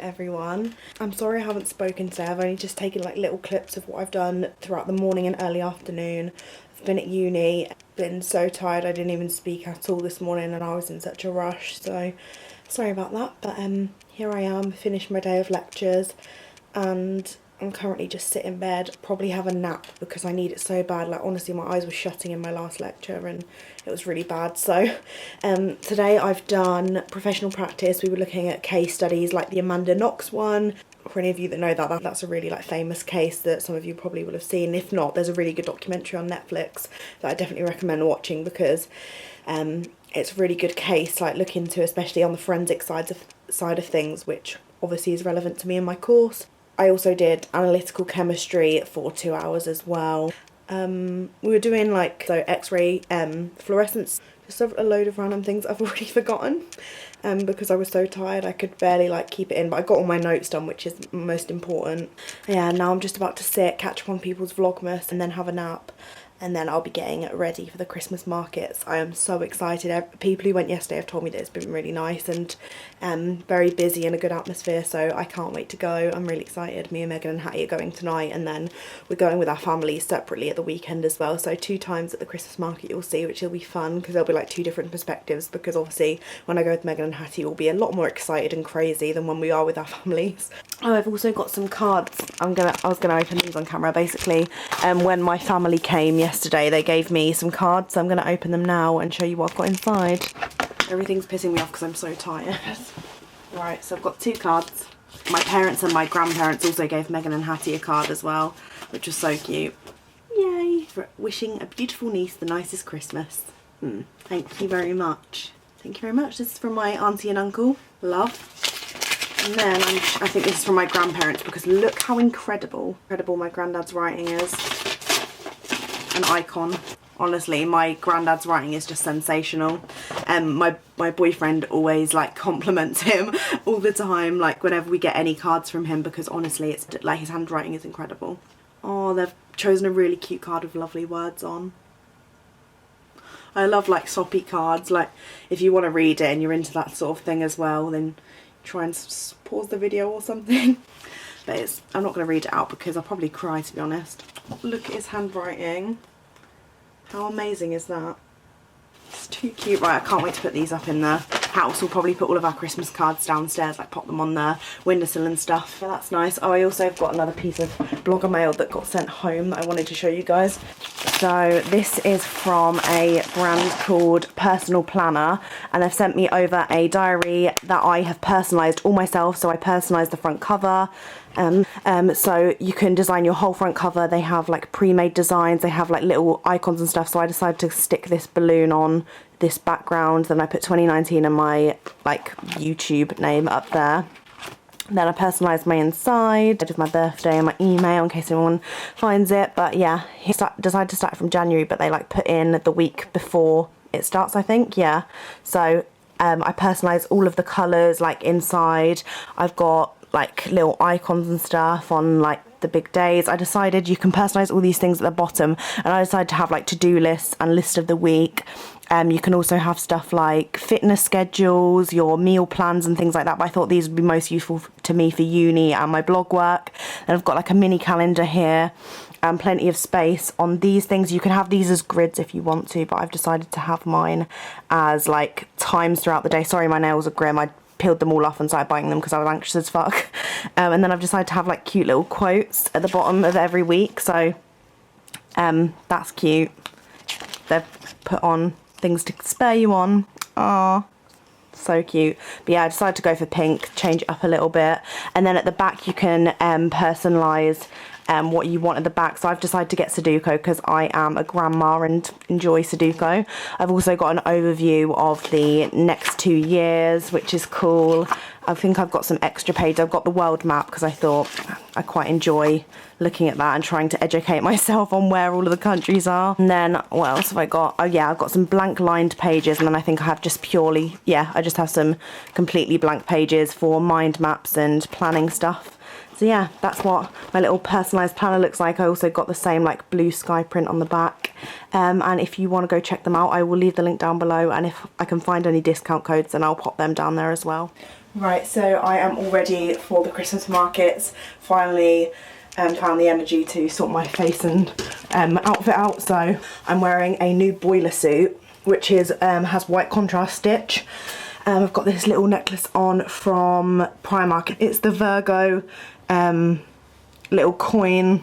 everyone. I'm sorry I haven't spoken today. I've only just taken like little clips of what I've done throughout the morning and early afternoon. I've been at uni, been so tired I didn't even speak at all this morning and I was in such a rush, so sorry about that. But here I am, finished my day of lectures and I'm currently just sitting in bed, probably have a nap because I need it so bad. Like honestly, my eyes were shutting in my last lecture and it was really bad. So today I've done professional practice. We were looking at case studies like the Amanda Knox one. For any of you that know that, that's a really like famous case that some of you probably will have seen. If not, there's a really good documentary on Netflix that I definitely recommend watching because it's a really good case, like look into, especially on the forensic side of things, which obviously is relevant to me in my course. I also did analytical chemistry for 2 hours as well. We were doing like X-ray fluorescence, just a load of random things I've already forgotten because I was so tired I could barely like keep it in, but I got all my notes done, which is most important. Yeah, now I'm just about to sit, catch up on people's Vlogmas and then have a nap. And then I'll be getting ready for the Christmas markets. I am so excited. People who went yesterday have told me that it's been really nice and very busy and a good atmosphere, so I can't wait to go. I'm really excited. Me and Megan and Hattie are going tonight, and then we're going with our families separately at the weekend as well. So 2 times at the Christmas market you'll see, which will be fun because there'll be like 2 different perspectives, because obviously when I go with Megan and Hattie we'll be a lot more excited and crazy than when we are with our families. Oh, I've also got some cards. I was gonna open these on camera basically. When my family came yesterday they gave me some cards, so I'm gonna open them now and show you what I've got inside. Everything's pissing me off because I'm so tired. Right, so I've got 2 cards. My parents and my grandparents also gave Megan and Hattie a card as well, which was so cute. Yay! For wishing a beautiful niece the nicest Christmas. Thank you very much. Thank you very much. This is from my auntie and uncle. Love. And then I think this is from my grandparents because look how incredible my granddad's writing is. An icon. Honestly, my granddad's writing is just sensational. My boyfriend always like compliments him all the time, like whenever we get any cards from him, because honestly it's like his handwriting is incredible. Oh, they've chosen a really cute card with lovely words on. I love like soppy cards, like if you want to read it and you're into that sort of thing as well, then try and pause the video or something. But I'm not going to read it out because I'll probably cry, to be honest. Look at his handwriting. How amazing is that? It's too cute. Right, I can't wait to put these up in the house. We'll probably put all of our Christmas cards downstairs, like pop them on the windowsill and stuff. So that's nice. Oh, I also have got another piece of blogger mail that got sent home that I wanted to show you guys. So this is from a brand called Personal Planner, and they've sent me over a diary that I have personalised all myself. So I personalised the front cover. So you can design your whole front cover. They have like pre-made designs, they have like little icons and stuff, so I decided to stick this balloon on this background. Then I put 2019 and my like YouTube name up there. Then I personalised my inside with my birthday and my email in case anyone finds it. But yeah, he decided to start from January, but they like put in the week before it starts, I think. Yeah, so I personalised all of the colours like inside. I've got like little icons and stuff on like the big days. I decided you can personalize all these things at the bottom, and I decided to have like to-do lists and list of the week. You can also have stuff like fitness schedules, your meal plans and things like that, but I thought these would be most useful to me for uni and my blog work. And I've got like a mini calendar here and plenty of space on these things. You can have these as grids if you want to, but I've decided to have mine as like times throughout the day. Sorry, my nails are grim. I peeled them all off and started biting them because I was anxious as fuck. And then I've decided to have like cute little quotes at the bottom of every week, so that's cute. They've put on things to spur you on. Ah, so cute. But yeah, I decided to go for pink, change it up a little bit, and then at the back you can personalise what you want at the back. So I've decided to get Sudoku because I am a grandma and enjoy Sudoku. I've also got an overview of the next 2 years, which is cool. I think I've got some extra pages. I've got the world map because I thought I quite enjoy looking at that and trying to educate myself on where all of the countries are. And then what else have I got? Oh yeah, I've got some blank lined pages, and then I think I have just purely, yeah, I just have some completely blank pages for mind maps and planning stuff. So yeah, that's what my little personalised planner looks like. I also got the same like blue sky print on the back. And if you want to go check them out, I will leave the link down below, and if I can find any discount codes then I'll pop them down there as well. Right, so I am all ready for the Christmas markets. Finally found the energy to sort my face and outfit out. So I'm wearing a new boiler suit, which is has white contrast stitch. I've got this little necklace on from Primark. It's the Virgo little coin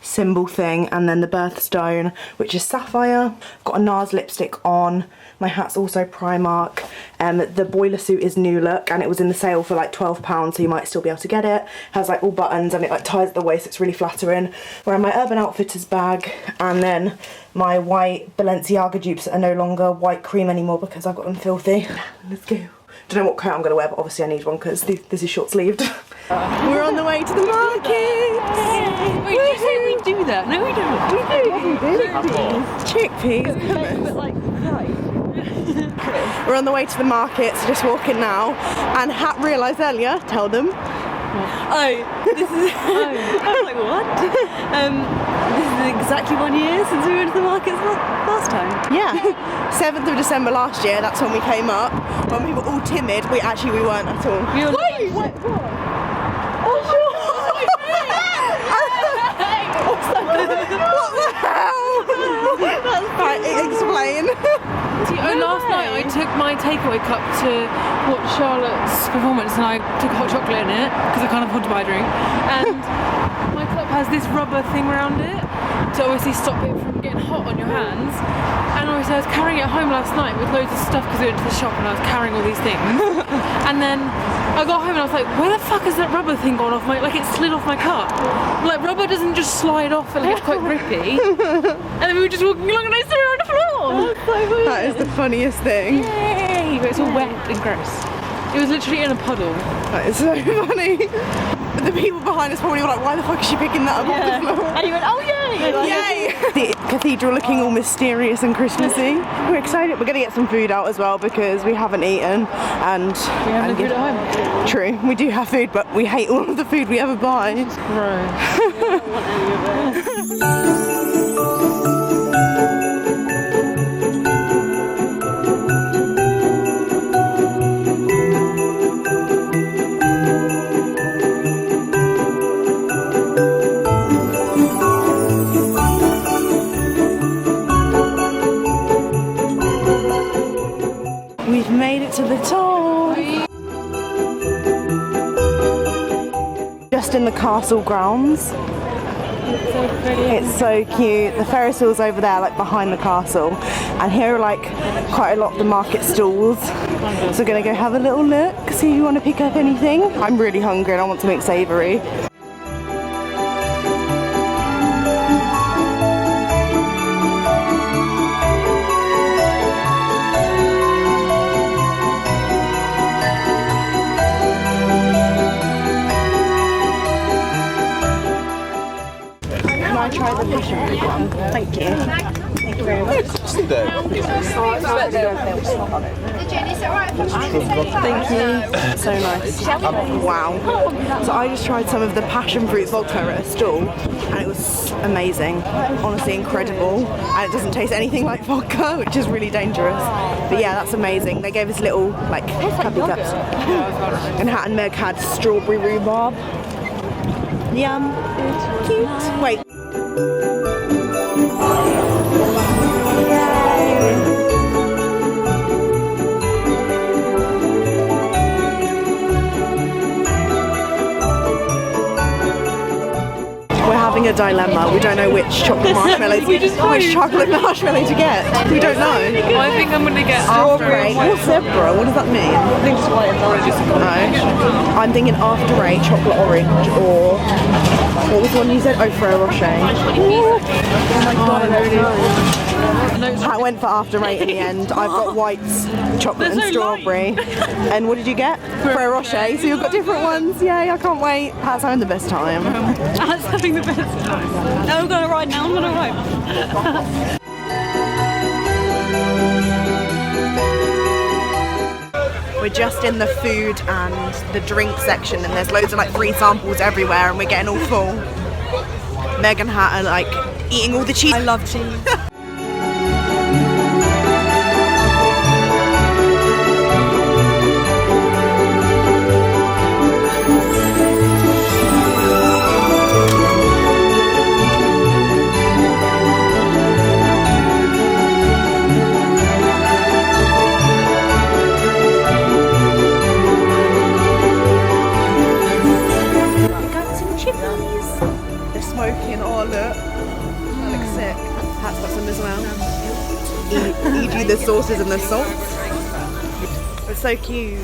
symbol thing, and then the birthstone, which is sapphire. I've got a NARS lipstick on. My hat's also Primark. The boiler suit is New Look, and it was in the sale for like £12, so you might still be able to get it. It has like all buttons, and it like ties at the waist. It's really flattering. Wearing my Urban Outfitters bag, and then my white Balenciaga dupes are no longer white cream anymore because I've got them filthy. Let's go. Don't know what coat I'm going to wear, but obviously I need one because this is short-sleeved. We're on the way to the market. Wait, did you say we do that? No, we don't. Chickpeas. But like, right. We're on the way to the market, so just walking now. And Hat realised earlier, tell them. Oh, this is. I was like, what? This is exactly 1 year since we went to the markets last time. Yeah, 7th of December last year. That's when we came up. When we were all timid, we weren't at all. We were Wait, what? What the hell? Right, explain. Last night I took my takeaway cup to watch Charlotte's performance, and I took hot chocolate in it because I can't afford to buy a drink. And my cup has this rubber thing around it to obviously stop it from getting hot on your hands. And obviously I was carrying it home last night with loads of stuff because we went to the shop and I was carrying all these things. And then I got home and I was like, where the fuck has that rubber thing gone off my, like it slid off my cup. Like rubber doesn't just slide off and it gets quite grippy. And then we were just walking along and I saw her on the floor. That's so weird. That is the funniest thing. Yay! But it's all wet and gross. It was literally in a puddle. That is so funny. The people behind us probably were like, why the fuck is she picking that up off the floor? And you went, oh yay! Yay! The cathedral looking all mysterious and Christmassy. We're excited. We're going to get some food out as well because we haven't eaten. And we have no food at home. True, we do have food, but we hate all of the food we ever buy. It's gross. We don't want any of it. We've made it to the top. Just in the castle grounds. It's so pretty. It's so cute. The Ferris wheel's over there, like behind the castle. And here are like quite a lot of the market stalls. So we're gonna go have a little look, see if you want to pick up anything. I'm really hungry and I want something savoury. Try the passion fruit one. Thank you. Thank you very much. Thank you. So nice. Wow. So I just tried some of the passion fruit vodka at a stall and it was amazing. Honestly incredible. And it doesn't taste anything like vodka, which is really dangerous. But yeah, that's amazing. They gave us little like cuppa cups. And Hat and Meg had strawberry rhubarb. Yum. Cute. Wait. We're having a dilemma. We don't know which chocolate marshmallow to get. We don't know. Well, I think I'm gonna get After 8. What's zebra? What does that mean? I think it's white orange. No. I'm thinking after 8 chocolate orange or what was the one you said? Oh, Ferrero Rocher. Oh my god. I went for after 8 in the end. I've got whites, chocolate and strawberry. And what did you get? Ferrero Rocher. So you've got different ones. Yay, I can't wait. Pat's having the best time. Pat's having the best time. No, I'm gonna ride now. I'm gonna ride. We're just in the food and the drink section and there's loads of like free samples everywhere and we're getting all full. Meg and Hat are like eating all the cheese. I love cheese. e.g. the sauces and the salts. It's so cute.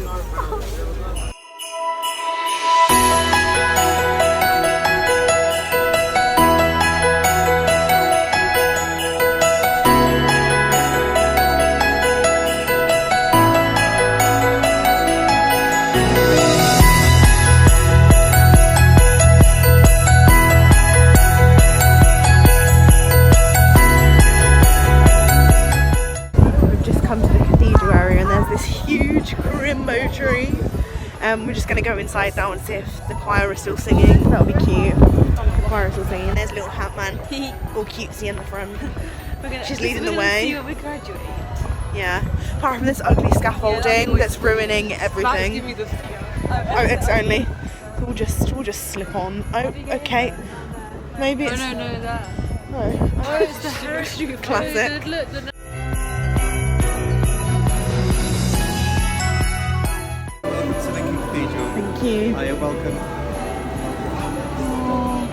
Tree. We're just going to go inside now and see if the choir is still singing. That'll be cute. The choir is still singing. There's little hat man, all cutesy in the front. She's leading the way. See when we graduate. Yeah. Apart from this ugly scaffolding that's ruining everything. Oh, it's only. We'll just slip on. Oh, okay. Maybe it's. Oh no, that. Oh, it's the Harris classic. Look. Thank you. You're welcome. Oh,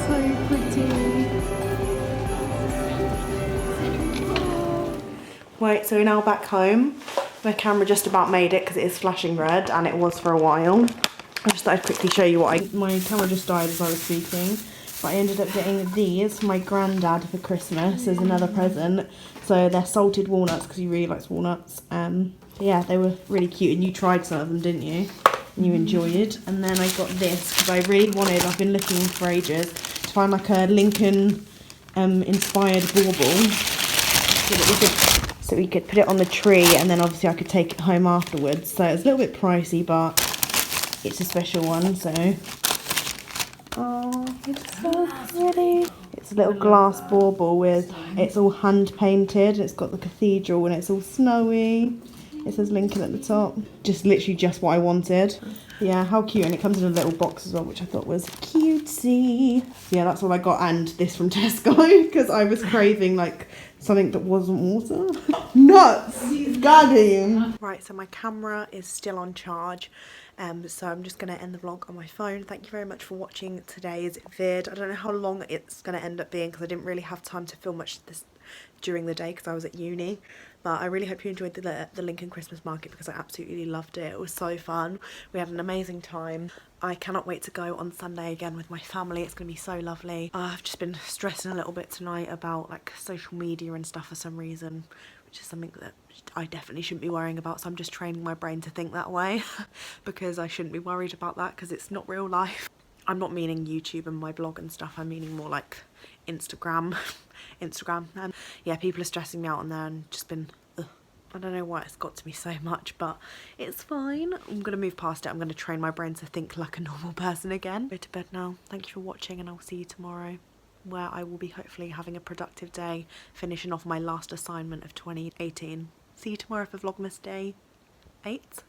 so pretty. Right, so we're now back home. My camera just about made it because it is flashing red, and it was for a while. I just thought I'd quickly show you what my camera just died as I was speaking. But I ended up getting these for my granddad for Christmas as another present. So they're salted walnuts because he really likes walnuts. Yeah, they were really cute, and you tried some of them, didn't you? And you enjoyed. And then I got this because I really wanted, I've been looking for ages, to find like a Lincoln inspired bauble so we could put it on the tree, and then obviously I could take it home afterwards. So it's a little bit pricey, but it's a special one, so. Oh, it's so pretty. It's a little glass bauble with, it's all hand painted. It's got the cathedral and it's all snowy. It says Lincoln at the top. Just literally just what I wanted. Yeah, how cute. And it comes in a little box as well, which I thought was cutesy. Yeah, that's all I got. And this from Tesco, because I was craving like something that wasn't water. Nuts! Got him! Right, so my camera is still on charge. So I'm just going to end the vlog on my phone. Thank you very much for watching today's vid. I don't know how long it's going to end up being because I didn't really have time to film much of this during the day because I was at uni. But I really hope you enjoyed the Lincoln Christmas market because I absolutely loved it. It was so fun. We had an amazing time. I cannot wait to go on Sunday again with my family. It's going to be so lovely. I've just been stressing a little bit tonight about like social media and stuff for some reason, which is something that I definitely shouldn't be worrying about. So I'm just training my brain to think that way because I shouldn't be worried about that because it's not real life. I'm not meaning YouTube and my blog and stuff. I'm meaning more like Instagram. And yeah, people are stressing me out on there and just been, I don't know why it's got to me so much, but it's fine. I'm going to move past it. I'm going to train my brain to think like a normal person again. Go to bed now. Thank you for watching, and I'll see you tomorrow, where I will be hopefully having a productive day, finishing off my last assignment of 2018. See you tomorrow for Vlogmas Day 8.